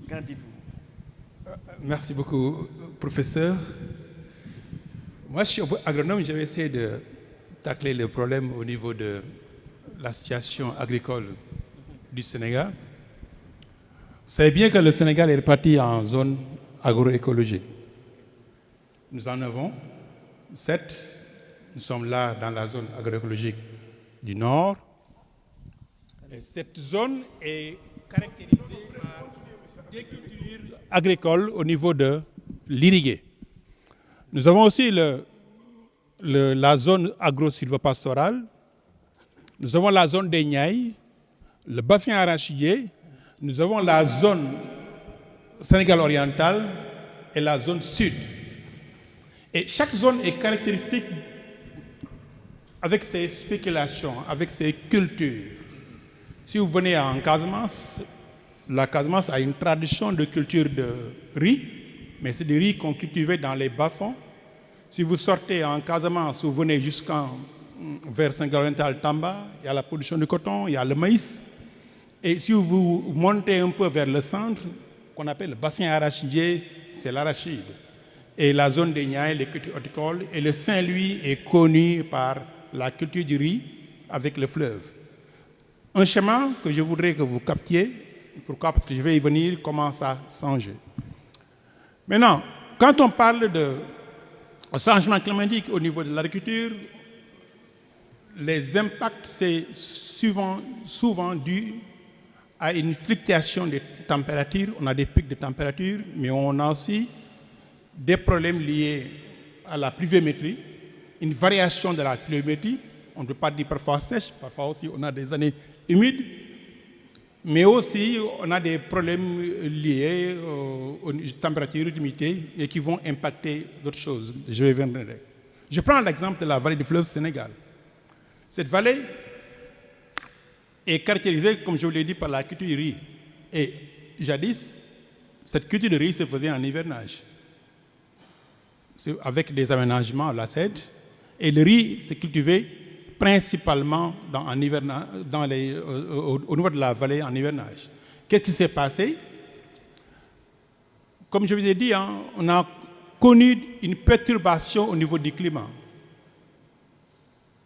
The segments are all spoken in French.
Qu'en dites-vous? Merci beaucoup, professeur. Moi, je suis agronome, je vais essayer de tacler le problème au niveau de la situation agricole du Sénégal. Vous savez bien que le Sénégal est réparti en zones agroécologiques. Nous en avons 7. Nous sommes là dans la zone agroécologique du Nord. Et cette zone est caractérisée par des cultures agricoles au niveau de l'irrigué. Nous avons aussi la zone agro-sylvopastorale. Nous avons la zone des Niayes, le bassin arachidier. Nous avons la zone Sénégal orientale et la zone sud. Et chaque zone est caractéristique avec ses spéculations, avec ses cultures. Si vous venez en Casamance, la Casamance a une tradition de culture de riz, mais c'est du riz qu'on cultivait dans les bas-fonds. Si vous sortez en Casamance, vous venez vers Saint-Galental, Tamba, il y a la production de coton, il y a le maïs. Et si vous montez un peu vers le centre, qu'on appelle le bassin arachidier, c'est l'arachide. Et la zone des Niayes, les cultures horticoles, et le Saint-Louis est connu par la culture du riz avec le fleuve. Un schéma que je voudrais que vous captiez. Pourquoi? Parce que je vais y venir, comment ça change. Maintenant, quand on parle de changement climatique au niveau de l'agriculture, les impacts, c'est souvent dû à une fluctuation des températures. On a des pics de température, mais on a aussi des problèmes liés à la pluviométrie, une variation de la pluviométrie. On ne peut pas dire parfois sèche, parfois aussi on a des années humides, mais aussi on a des problèmes liés aux températures, d'humidité, et qui vont impacter d'autres choses. Je vais venir. Je prends l'exemple de la vallée du fleuve Sénégal. Cette vallée est caractérisée, comme je vous l'ai dit, par la culture du riz. Et jadis, cette culture de riz se faisait en hivernage, avec des aménagements à la sède. Et le riz s'est cultivé principalement au niveau de la vallée en hivernage. Qu'est-ce qui s'est passé? Comme je vous ai dit, on a connu une perturbation au niveau du climat.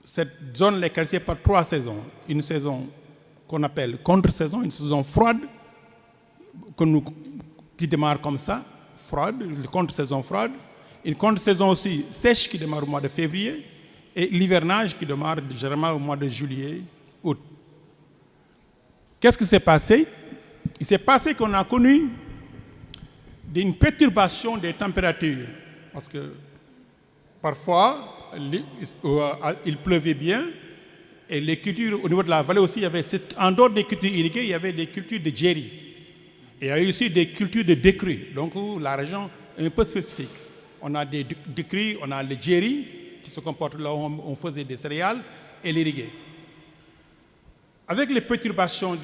Cette zone est caractérisée par 3 saisons. Une saison qu'on appelle contre-saison, une saison froide, qui démarre comme ça, froide, une contre-saison froide. Une contre-saison aussi sèche qui démarre au mois de février, et l'hivernage qui démarre généralement au mois de juillet, août. Qu'est-ce qui s'est passé? Il s'est passé qu'on a connu une perturbation des températures, parce que parfois il pleuvait bien, et les cultures au niveau de la vallée aussi, en dehors des cultures irriguées, il y avait des cultures de djeri. Et il y a eu aussi des cultures de décrue, donc la région est un peu spécifique. On a des décrues, on a le djeri, qui se comporte là où on faisait des céréales, et l'irrigué. Avec les perturbations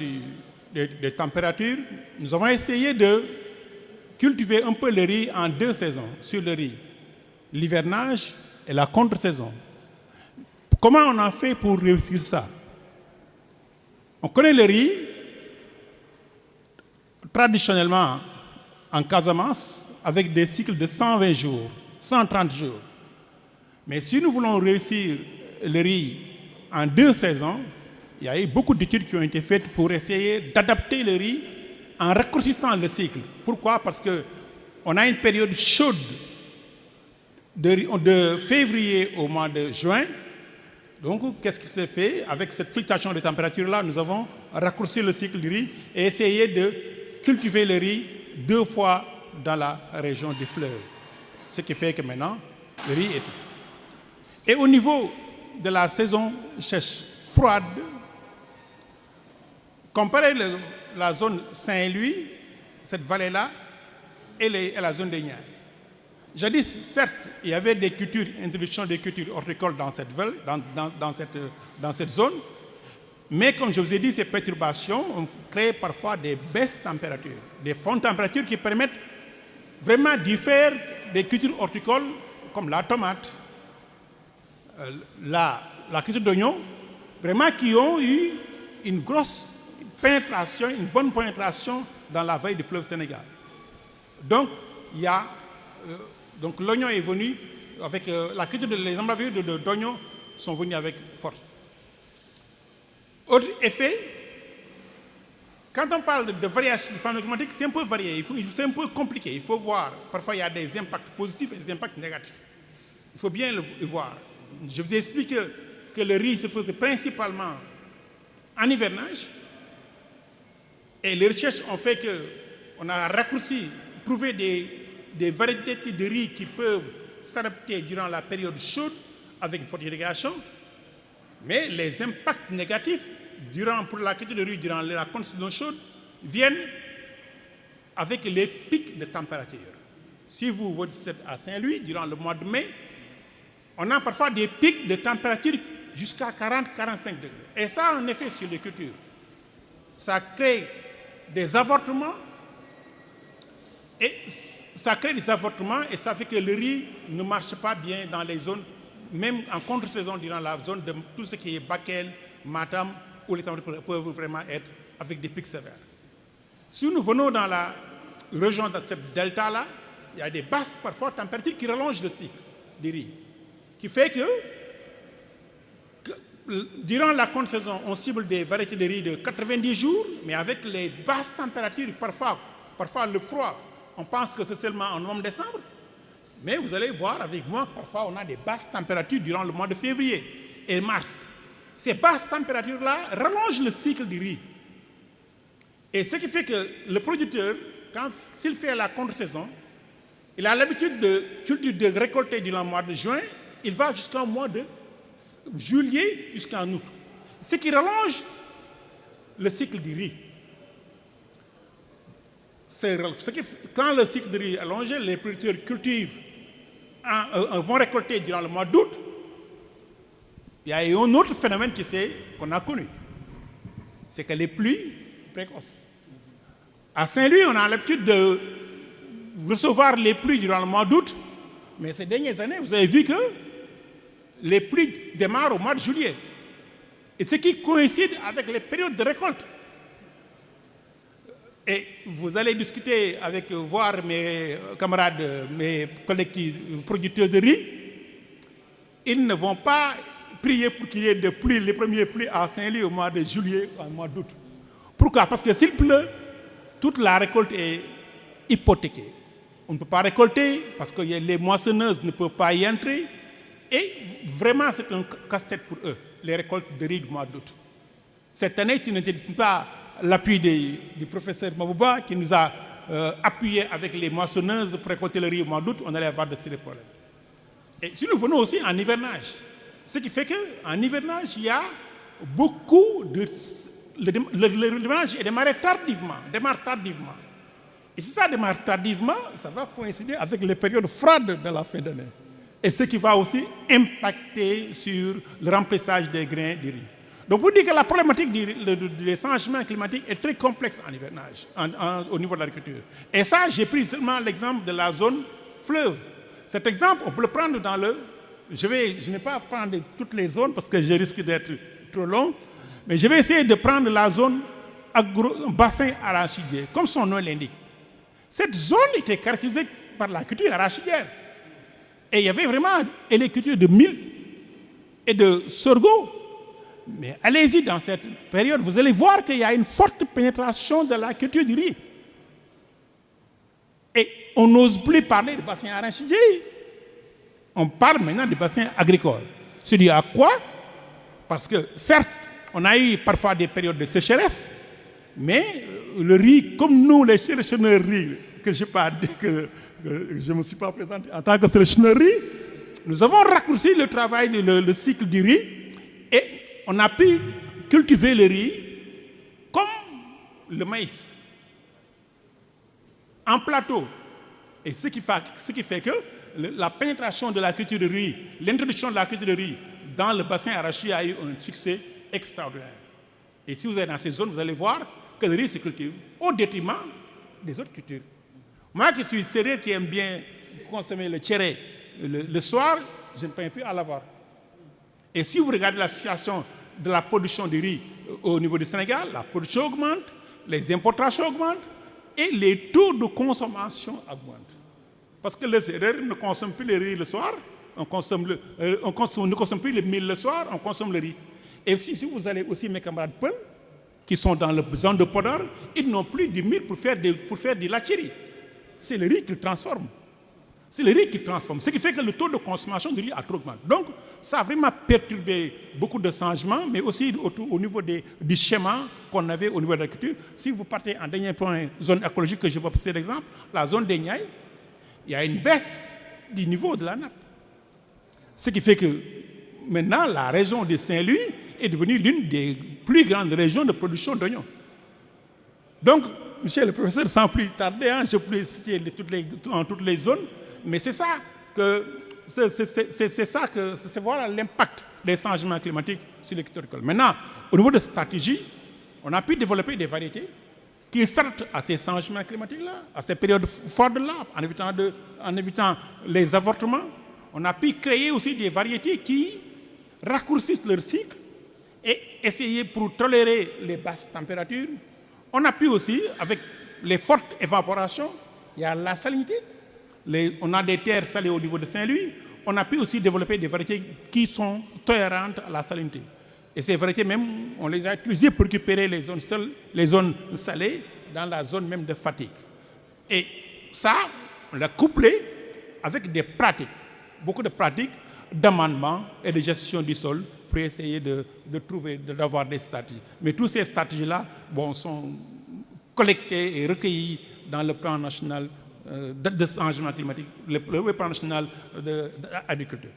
des températures, nous avons essayé de cultiver un peu le riz en 2 saisons sur le riz, l'hivernage et la contre-saison. Comment on a fait pour réussir ça? On connaît le riz, traditionnellement en Casamance, avec des cycles de 120 jours, 130 jours. Mais si nous voulons réussir le riz en 2 saisons, il y a eu beaucoup d'études qui ont été faites pour essayer d'adapter le riz en raccourcissant le cycle. Pourquoi? Parce qu'on a une période chaude de février au mois de juin. Donc, qu'est-ce qui s'est fait? Avec cette fluctuation de température-là, nous avons raccourci le cycle du riz et essayé de cultiver le riz 2 fois dans la région du fleuve. Ce qui fait que maintenant, le riz est... Et au niveau de la saison sèche froide, comparez la zone Saint-Louis, cette vallée-là, et la zone des Niayes. Jadis, certes, il y avait des cultures, introduction des cultures horticoles dans cette vallée, dans cette zone, mais comme je vous ai dit, ces perturbations ont créé parfois des baisses de température, des fonds de température qui permettent vraiment d'y faire des cultures horticoles comme la tomate, la culture d'oignon, vraiment qui ont eu une grosse pénétration, une bonne pénétration dans la vallée du fleuve Sénégal. Donc, donc l'oignon est venu avec la culture les emblavures d'oignons sont venus avec force. Autre effet, quand on parle de variation du changement climatique, c'est un peu varié, c'est un peu compliqué. Il faut voir, parfois il y a des impacts positifs et des impacts négatifs. Il faut bien le voir. Je vous explique que le riz se faisait principalement en hivernage. Et les recherches ont fait qu'on a raccourci, prouvé des variétés de riz qui peuvent s'adapter durant la période chaude avec une forte irrigation. Mais les impacts négatifs pour la culture de riz durant la saison chaude viennent avec les pics de température. Si vous êtes à Saint-Louis, durant le mois de mai, on a parfois des pics de température jusqu'à 40-45 degrés. Et ça a un effet sur les cultures. Ça crée des avortements et ça fait que le riz ne marche pas bien dans les zones, même en contre-saison, durant la zone de tout ce qui est Bakel, Matam, où les températures peuvent vraiment être avec des pics sévères. Si nous venons dans la région de cette delta-là, il y a des basses, parfois, températures qui rallongent le cycle du riz, qui fait que durant la contre-saison, on cible des variétés de riz de 90 jours, mais avec les basses températures, parfois le froid, on pense que c'est seulement en novembre-décembre, mais vous allez voir avec moi, parfois on a des basses températures durant le mois de février et mars. Ces basses températures-là rallongent le cycle du riz. Et ce qui fait que le producteur, s'il fait la contre-saison, il a l'habitude de récolter durant le mois de juin, il va jusqu'au mois de juillet jusqu'en août. Ce qui rallonge le cycle du riz. Quand le cycle du riz est allongé, les producteurs cultivent, vont récolter durant le mois d'août. Il y a un autre phénomène qu'on a connu. C'est que les pluies précoces. À Saint-Louis, on a l'habitude de recevoir les pluies durant le mois d'août, mais ces dernières années, vous avez vu que les pluies démarrent au mois de juillet. Et ce qui coïncide avec les périodes de récolte. Et vous allez discuter voir mes camarades, mes collègues producteurs de riz, ils ne vont pas prier pour qu'il y ait des pluies, les premières pluies à Saint-Louis au mois de juillet, au mois d'août. Pourquoi? Parce que s'il pleut, toute la récolte est hypothéquée. On ne peut pas récolter parce que les moissonneuses ne peuvent pas y entrer. Et vraiment, c'est un casse-tête pour eux, les récoltes de riz du mois d'août. Cette année, si ce n'était pas l'appui du professeur Mabouba qui nous a appuyé avec les moissonneuses pour récolter le riz au mois d'août, on allait avoir de sérieux problèmes. Et si nous venons aussi en hivernage, ce qui fait qu'en hivernage, il y a beaucoup de... L'hivernage démarre tardivement. Et si ça démarre tardivement, ça va coïncider avec les périodes froides de la fin d'année. Et ce qui va aussi impacter sur le remplissage des grains du riz. Donc, vous dites que la problématique des changements climatiques est très complexe en hivernage, au niveau de l'agriculture. Et ça, j'ai pris seulement l'exemple de la zone fleuve. Cet exemple, on peut le prendre dans le... Je ne vais pas prendre toutes les zones parce que je risque d'être trop long, mais je vais essayer de prendre la zone bassin arachidier, comme son nom l'indique. Cette zone était caractérisée par la culture arachidière. Et il y avait vraiment les cultures de mil et de sorgho. Mais allez-y dans cette période, vous allez voir qu'il y a une forte pénétration de la culture du riz. Et on n'ose plus parler de bassin arachidier. On parle maintenant de bassin agricole. C'est dû à quoi? Parce que certes, on a eu parfois des périodes de sécheresse, mais le riz, comme nous, les sélectionneurs riz, que je ne me suis pas présenté en tant que sélectionneur riz, nous avons raccourci le travail, le cycle du riz, et on a pu cultiver le riz comme le maïs, en plateau. Et ce qui fait que la pénétration de la culture de riz, l'introduction de la culture de riz dans le bassin arachidier a eu un succès extraordinaire. Et si vous êtes dans ces zones, vous allez voir que le riz se cultive au détriment des autres cultures. Moi qui suis sérieux, qui aime bien consommer le tchéré le soir, je ne peux plus à l'avoir. Et si vous regardez la situation de la production du riz au niveau du Sénégal, la production augmente, les importations augmentent, et les taux de consommation augmentent. Parce que les Sérères ne consomment plus le riz le soir, ne consomme plus le mil le soir, on consomme le riz. Et si vous allez aussi, mes camarades Peuls, qui sont dans la zone de Podor, ils n'ont plus de mil pour faire de la chérie. C'est le riz qu'ils transforment. C'est le riz qui transforme. Ce qui fait que le taux de consommation du riz a trop augmenté. Donc, ça a vraiment perturbé beaucoup de changements, mais aussi au niveau du schéma qu'on avait au niveau de l'agriculture. Si vous partez en dernier point, zone écologique, que je vais passer l'exemple, la zone des Niayes, il y a une baisse du niveau de la nappe. Ce qui fait que maintenant, la région de Saint-Louis est devenue l'une des plus grandes régions de production d'oignons. Donc, monsieur le professeur, sans plus tarder, je peux citer dans toutes les zones, mais c'est ça que c'est voilà l'impact des changements climatiques sur l'agriculture agricole. Maintenant, au niveau de stratégie, on a pu développer des variétés qui s'adaptent à ces changements climatiques-là, à ces périodes fortes-là, en évitant les avortements. On a pu créer aussi des variétés qui raccourcissent leur cycle et essayer pour tolérer les basses températures. On a pu aussi, avec les fortes évaporations, il y a la salinité. On a des terres salées au niveau de Saint-Louis. On a pu aussi développer des variétés qui sont tolérantes à la salinité. Et ces variétés même, on les a utilisées pour récupérer les zones salées dans la zone même de Fatick. Et ça, on l'a couplé avec des pratiques, beaucoup de pratiques d'amendement et de gestion du sol pour essayer d'avoir des stratégies. Mais toutes ces stratégies-là sont collectées et recueillies dans le plan national de changement climatique, le plan national d'agriculture.